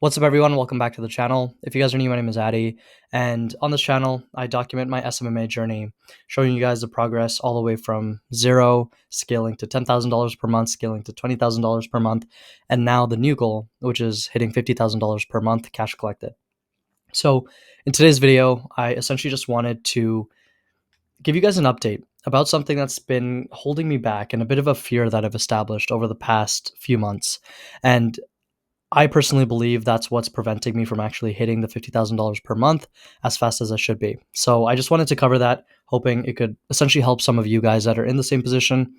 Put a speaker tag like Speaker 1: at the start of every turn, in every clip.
Speaker 1: What's up, everyone? Welcome back to the channel. If you guys are new, my name is Addy, and on this channel, I document my SMMA journey, showing you guys the progress all the way from zero, scaling to $10,000 per month, scaling to $20,000 per month, and now the new goal, which is hitting $50,000 per month cash collected. So, in today's video, I essentially just wanted to give you guys an update about something that's been holding me back and a bit of a fear that I've established over the past few months. And I personally believe that's what's preventing me from actually hitting the $50,000 per month as fast as I should be. So I just wanted to cover that, hoping it could essentially help some of you guys that are in the same position.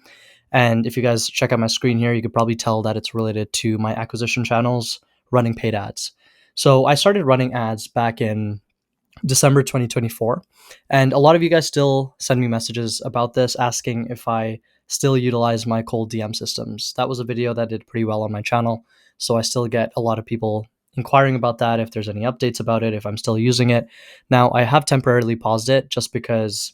Speaker 1: And if you guys check out my screen here, you could probably tell that it's related to my acquisition channels running paid ads. So I started running ads back in December 2024. And a lot of you guys still send me messages about this, asking if I still utilize my cold DM systems. That was a video that did pretty well on my channel. So I still get a lot of people inquiring about that, if there's any updates about it, if I'm still using it. Now, I have temporarily paused it just because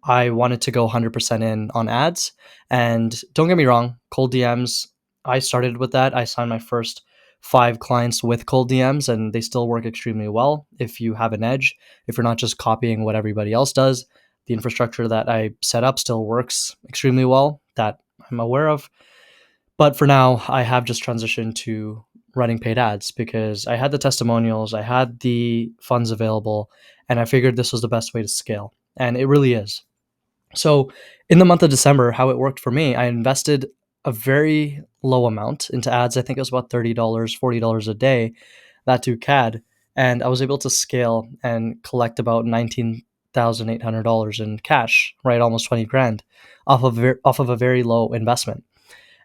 Speaker 1: I wanted to go 100% in on ads. And don't get me wrong, cold DMs, I started with that. I signed my first 5 clients with cold DMs, and they still work extremely well if you have an edge. If you're not just copying what everybody else does, the infrastructure that I set up still works extremely well, that I'm aware of. But for now, I have just transitioned to running paid ads because I had the testimonials, I had the funds available, and I figured this was the best way to scale. And it really is. So, in the month of December, how it worked for me, I invested a very low amount into ads. I think it was about $30, $40 a day, that to CAD. And I was able to scale and collect about $19,800 in cash, right? Almost 20 grand off of a very low investment.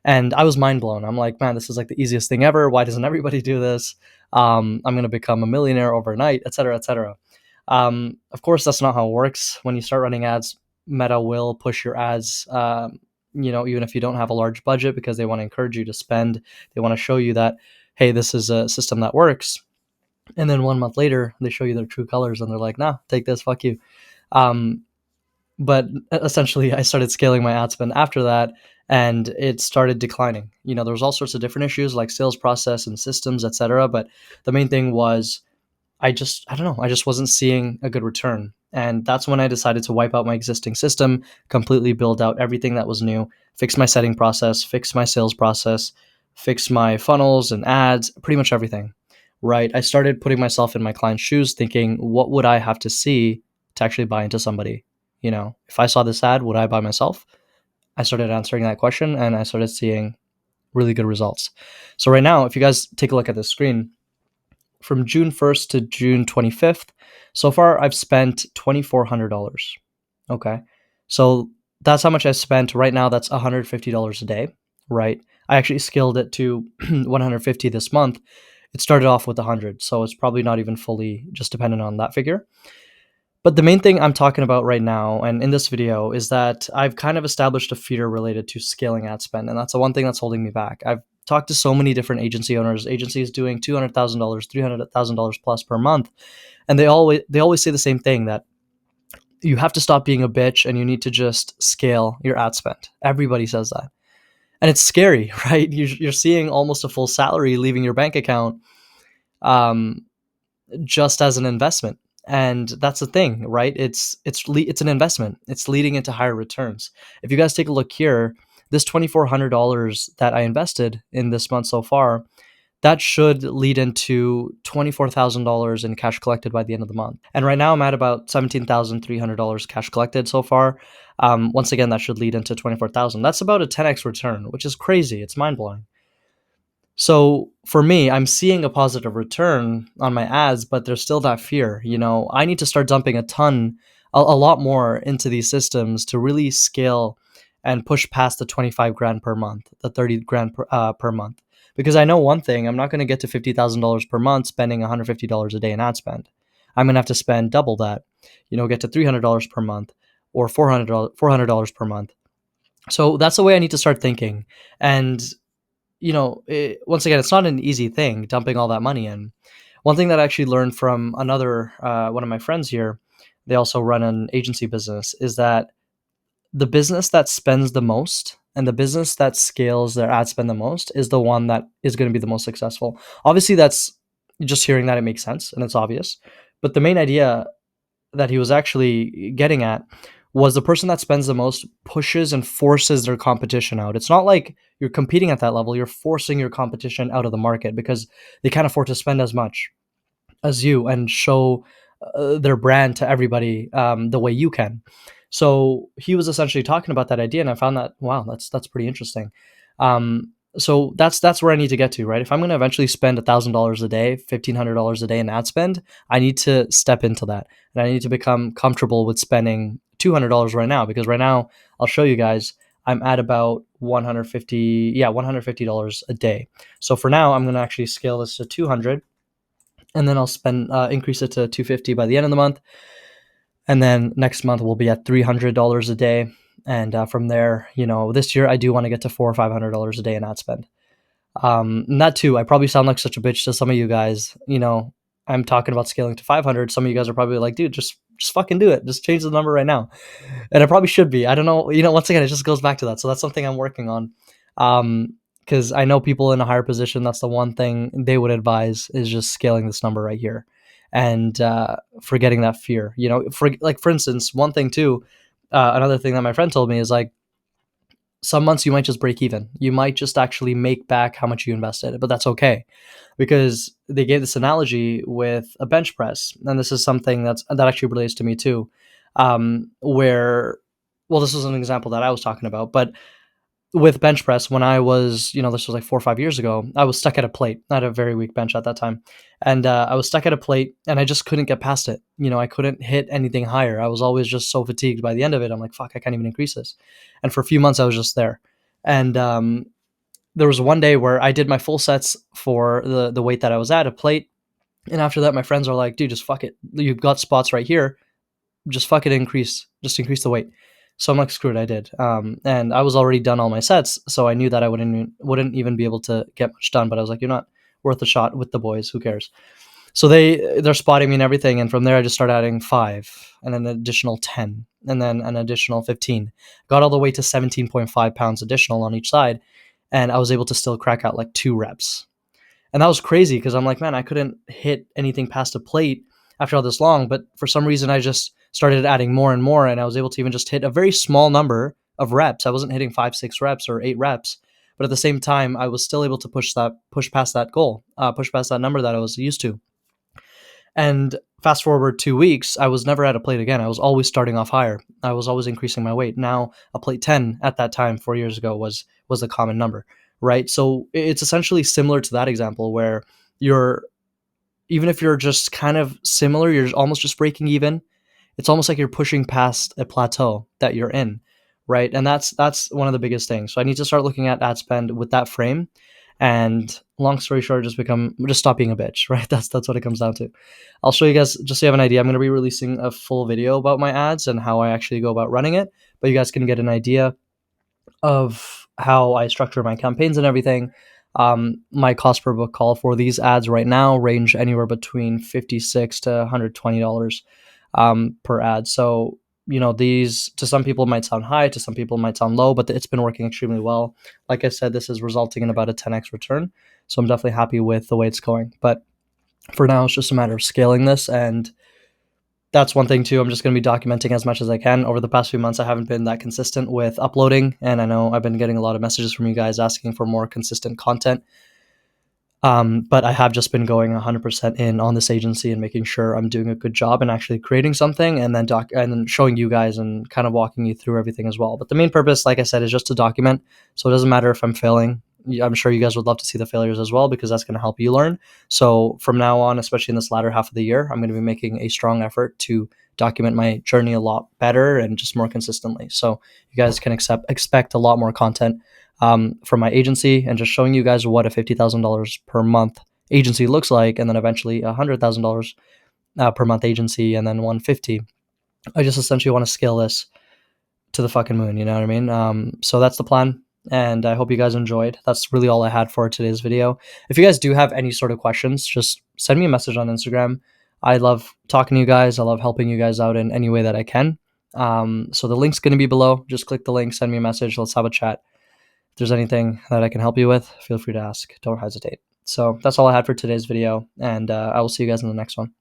Speaker 1: And I was mind blown. I'm like, man, this is like the easiest thing ever. Why doesn't everybody do this? I'm going to become a millionaire overnight, et cetera, et cetera. Of course, that's not how it works. When you start running ads, Meta will push your ads, even if you don't have a large budget, because they want to encourage you to spend. They want to show you that, hey, this is a system that works. And then 1 month later, they show you their true colors and they're like, nah, take this, fuck you. But essentially, I started scaling my ad spend after that, and it started declining. There was all sorts of different issues like sales process and systems, etc. But the main thing was I don't know, I just wasn't seeing a good return. And that's when I decided to wipe out my existing system, completely build out everything that was new, fix my setting process, fix my sales process, fix my funnels and ads, pretty much everything. Right? I started putting myself in my client's shoes, thinking, what would I have to see to actually buy into somebody? If I saw this ad, would I buy myself? I started answering that question and I started seeing really good results. So right now, if you guys take a look at this screen, from June 1st to June 25th, so far I've spent $2,400. Okay. So that's how much I spent. Right now, that's $150 a day, right? I actually scaled it to 150 this month. It started off with 100, so it's probably not even fully just dependent on that figure. But the main thing I'm talking about right now and in this video is that I've kind of established a fear related to scaling ad spend, and that's the one thing that's holding me back. I've talked to so many different agency owners, agencies doing $200,000, $300,000 plus per month, and they always say the same thing, that you have to stop being a bitch and you need to just scale your ad spend. Everybody says that. And it's scary, right? You're seeing almost a full salary leaving your bank account um, just as an investment. And that's the thing, right? It's an investment. It's leading into higher returns. If you guys take a look here, this $2,400 that I invested in this month so far, that should lead into $24,000 in cash collected by the end of the month. And right now I'm at about $17,300 cash collected so far. Once again, that should lead into $24,000. That's about a 10x return, which is crazy. It's mind blowing. So for me, I'm seeing a positive return on my ads, but there's still that fear. I need to start dumping a lot more into these systems to really scale and push past the 25 grand per month, the 30 grand per month. Because I know one thing, I'm not going to get to $50,000 per month spending $150 a day in ad spend. I'm going to have to spend double that, get to $300 per month or $400 per month. So that's the way I need to start thinking. And once again, it's not an easy thing dumping all that money in. One thing that I actually learned from another one of my friends here, they also run an agency business, is that the business that spends the most and the business that scales their ad spend the most is the one that is going to be the most successful. Obviously, that's just hearing that, it makes sense and it's obvious. But the main idea that he was actually getting at was the person that spends the most pushes and forces their competition out. It's not like you're competing at that level, you're forcing your competition out of the market because they can't afford to spend as much as you and show their brand to everybody the way you can. So he was essentially talking about that idea, and I found that, wow, that's pretty interesting. So that's where I need to get to, right? If I'm going to eventually spend $1,000 a day, $1,500 a day in ad spend, I need to step into that, and I need to become comfortable with spending $200 right now, because right now I'll show you guys I'm at about $150 a day. So for now, I'm going to actually scale this to 200, and then I'll spend increase it to 250 by the end of the month, and then next month we'll be at $300 a day, and from there, this year I do want to get to $400 or $500 a day in ad spend. And that too, I probably sound like such a bitch to some of you guys. I'm talking about scaling to 500. Some of you guys are probably like, dude, just fucking do it. Just change the number right now. And I probably should be. I don't know. Once again, it just goes back to that. So that's something I'm working on. Because I know people in a higher position, that's the one thing they would advise is just scaling this number right here, and forgetting that fear. For instance, one thing too, another thing that my friend told me is like, some months you might just break even. You might just actually make back how much you invested, but that's okay, because they gave this analogy with a bench press, and this is something that actually relates to me too. Where, well, this was an example that I was talking about, but with bench press, when I was, this was like 4 or 5 years ago, I was stuck at a plate. I had a very weak bench at that time. And I was stuck at a plate and I just couldn't get past it. I couldn't hit anything higher. I was always just so fatigued by the end of it. I'm like, fuck, I can't even increase this. And for a few months, I was just there. And there was one day where I did my full sets for the weight that I was at, a plate. And after that, my friends are like, dude, just fuck it. You've got spots right here, just fuck it, just increase the weight. So I'm like, screw it, I did. And I was already done all my sets, so I knew that I wouldn't even be able to get much done. But I was like, you're not worth a shot with the boys. Who cares? So they're spotting me and everything, and from there I just started adding 5, and then an additional 10, and then an additional 15. Got all the way to 17.5 pounds additional on each side, and I was able to still crack out like 2 reps. And that was crazy because I'm like, man, I couldn't hit anything past a plate after all this long. But for some reason, I just started adding more and more. And I was able to even just hit a very small number of reps. I wasn't hitting 5, 6 reps or 8 reps. But at the same time, I was still able to push past that goal, push past that number that I was used to. And fast forward 2 weeks, I was never at a plate again. I was always starting off higher. I was always increasing my weight. Now, a plate 10 at that time, 4 years ago, was the common number, right? So it's essentially similar to that example where even if you're just kind of similar, you're almost just breaking even. It's almost like you're pushing past a plateau that you're in, right? And that's one of the biggest things. So I need to start looking at ad spend with that frame. And long story short, just stop being a bitch, right? That's what it comes down to. I'll show you guys, just so you have an idea. I'm going to be releasing a full video about my ads and how I actually go about running it, but you guys can get an idea of how I structure my campaigns and everything. My cost per book call for these ads right now range anywhere between $56 to $120 per ad. So, these to some people might sound high, to some people might sound low, but it's been working extremely well. Like I said, this is resulting in about a 10x return. So I'm definitely happy with the way it's going. But for now, it's just a matter of scaling this. And that's one thing too. I'm just going to be documenting as much as I can. Over the past few months, I haven't been that consistent with uploading. And I know I've been getting a lot of messages from you guys asking for more consistent content. But I have just been going 100% in on this agency and making sure I'm doing a good job and actually creating something, and then showing you guys and kind of walking you through everything as well. But the main purpose, like I said, is just to document. So it doesn't matter if I'm failing. I'm sure you guys would love to see the failures as well, because that's going to help you learn. So from now on, especially in this latter half of the year, I'm going to be making a strong effort to document my journey a lot better and just more consistently. So you guys can expect a lot more content from my agency, and just showing you guys what a $50,000 per month agency looks like, and then eventually $100,000 per month agency, and then 150. I just essentially want to scale this to the fucking moon. You know what I mean? So that's the plan, and I hope you guys enjoyed. That's really all I had for today's video. If you guys do have any sort of questions, just send me a message on Instagram. I love talking to you guys. I love helping you guys out in any way that I can. So the link's going to be below. Just click the link, send me a message. Let's have a chat. there's anything that I can help you with, feel free to ask. Don't hesitate. So that's all I had for today's video, and I will see you guys in the next one.